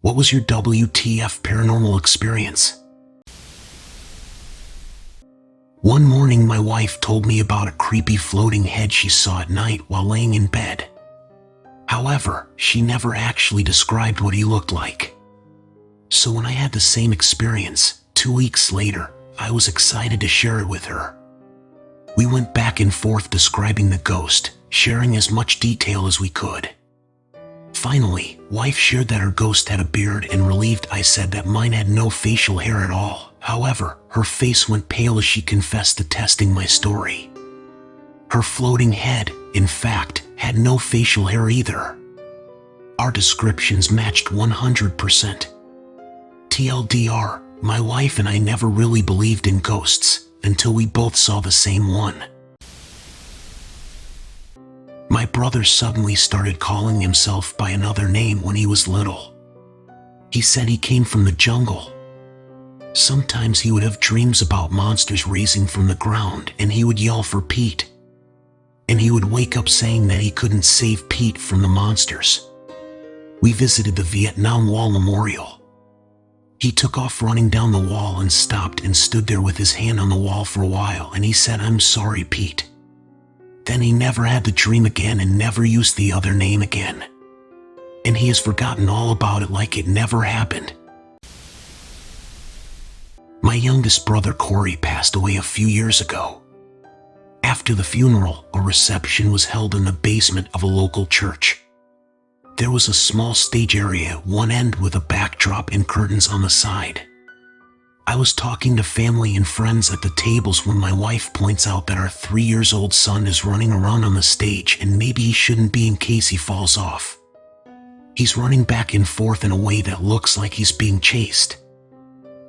What was your WTF paranormal experience? One morning my wife told me about a creepy floating head she saw at night while laying in bed. However, she never actually described what he looked like. So when I had the same experience, 2 weeks later, I was excited to share it with her. We went back and forth describing the ghost, sharing as much detail as we could. Finally, wife shared that her ghost had a beard, and relieved I said that mine had no facial hair at all. However, her face went pale as she confessed to testing my story. Her floating head, in fact, had no facial hair either. Our descriptions matched 100%. TLDR, my wife and I never really believed in ghosts until we both saw the same one. My brother suddenly started calling himself by another name when he was little. He said he came from the jungle. Sometimes he would have dreams about monsters raising from the ground, and he would yell for Pete. And he would wake up saying that he couldn't save Pete from the monsters. We visited the Vietnam Wall Memorial. He took off running down the wall and stopped and stood there with his hand on the wall for a while, and he said, "I'm sorry, Pete." Then he never had the dream again and never used the other name again. And he has forgotten all about it like it never happened. My youngest brother Corey passed away a few years ago. After the funeral, a reception was held in the basement of a local church. There was a small stage area at one end with a backdrop and curtains on the side. I was talking to family and friends at the tables when my wife points out that our 3-year-old son is running around on the stage, and maybe he shouldn't be in case he falls off. He's running back and forth in a way that looks like he's being chased.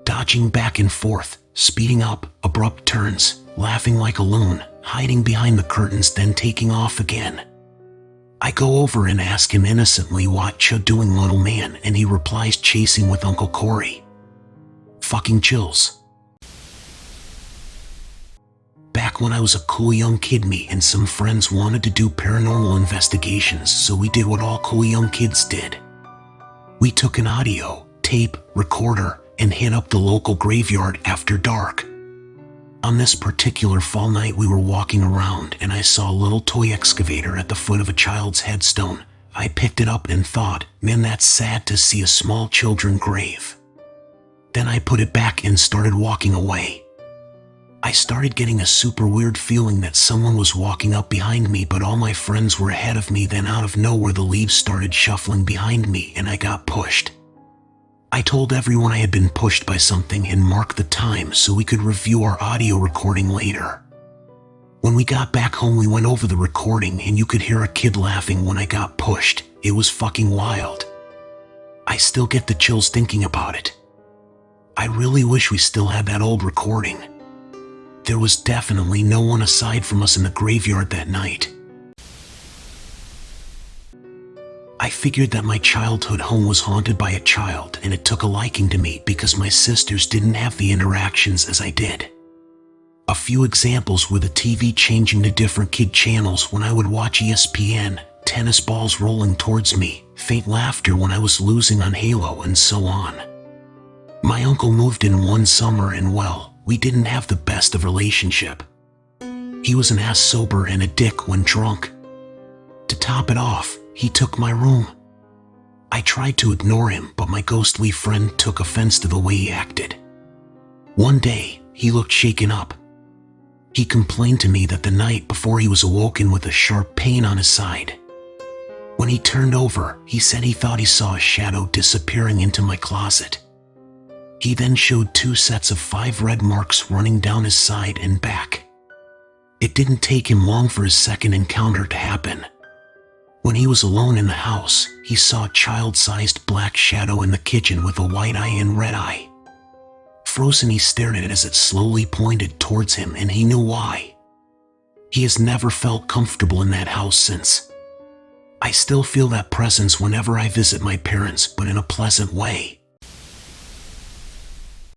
Dodging back and forth, speeding up, abrupt turns, laughing like a loon, hiding behind the curtains, then taking off again. I go over and ask him innocently, "What you doing, little man?" And he replies, "Chasing with Uncle Corey." Fucking chills. Back when I was a cool young kid, me and some friends wanted to do paranormal investigations, so we did what all cool young kids did. We took an audio, tape, recorder, and hit up the local graveyard after dark. On this particular fall night, we were walking around and I saw a little toy excavator at the foot of a child's headstone. I picked it up and thought, man, that's sad to see a small children's grave. Then I put it back and started walking away. I started getting a super weird feeling that someone was walking up behind me, but all my friends were ahead of me. Then out of nowhere, the leaves started shuffling behind me and I got pushed. I told everyone I had been pushed by something and marked the time so we could review our audio recording later. When we got back home, we went over the recording and you could hear a kid laughing when I got pushed. It was fucking wild. I still get the chills thinking about it. I really wish we still had that old recording. There was definitely no one aside from us in the graveyard that night. I figured that my childhood home was haunted by a child, and it took a liking to me because my sisters didn't have the interactions as I did. A few examples were the TV changing to different kid channels when I would watch ESPN, tennis balls rolling towards me, faint laughter when I was losing on Halo, and so on. My uncle moved in one summer and, well, we didn't have the best of relationship. He was an ass sober and a dick when drunk. To top it off, he took my room. I tried to ignore him, but my ghostly friend took offense to the way he acted. One day, he looked shaken up. He complained to me that the night before he was awoken with a sharp pain on his side. When he turned over, he said he thought he saw a shadow disappearing into my closet. He then showed 2 sets of 5 red marks running down his side and back. It didn't take him long for his second encounter to happen. When he was alone in the house, he saw a child-sized black shadow in the kitchen with a white eye and red eye. Frozen, he stared at it as it slowly pointed towards him, and he knew why. He has never felt comfortable in that house since. I still feel that presence whenever I visit my parents, but in a pleasant way.